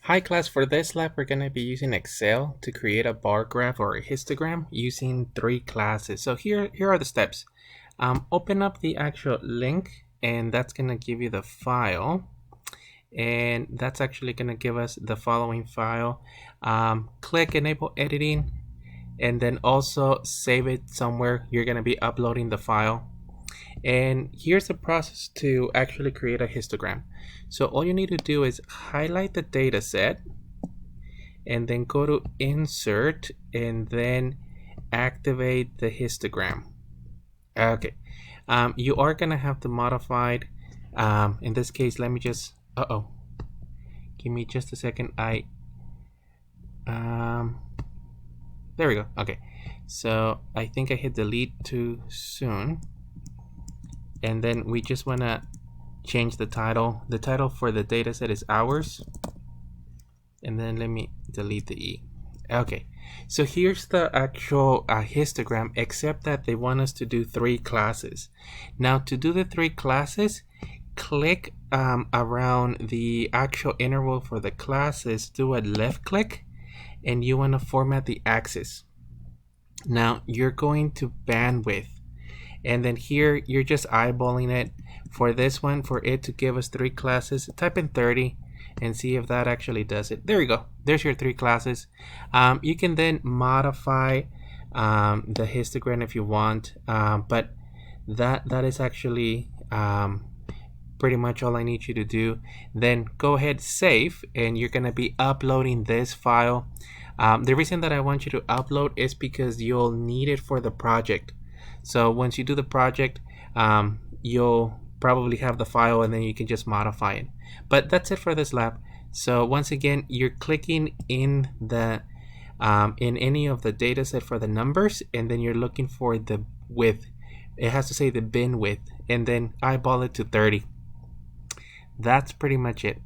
Hi class, for this lab we're going to be using Excel to create a bar graph or a histogram using three classes. So here are the steps. Open up the actual link and that's going to give you the file, and that's actually going to give us the following file. Click enable editing and then also save it somewhere. You're going to be uploading the file. And here's the process to actually create a histogram. So all you need to do is highlight the data set and then go to insert and then activate the histogram. Okay, you are gonna have to modify it. In this case, let me just give me just a second. There we go. Okay, so I think I hit delete too soon, and then we just want to change the title. The title for the data set is hours, and then let me delete the E. Okay, so here's the actual histogram, except that they want us to do three classes. Now to do the three classes, click around the actual interval for the classes, do a left click, and you want to format the axis. Now you're going to bandwidth, and then here you're just eyeballing it. For this one, for it to give us three classes, type in 30 and see if that actually does it. There you go. There's your three classes. You can then modify the histogram if you want, but that is actually pretty much all I need you to do. Then go ahead, save, and you're gonna be uploading this file. The reason that I want you to upload is because you'll need it for the project. So once you do the project, you'll probably have the file and then you can just modify it. But that's it for this lab. So once again, you're clicking in the in any of the data set for the numbers, and then you're looking for the width. It has to say the bin width, and then eyeball it to 30. That's pretty much it.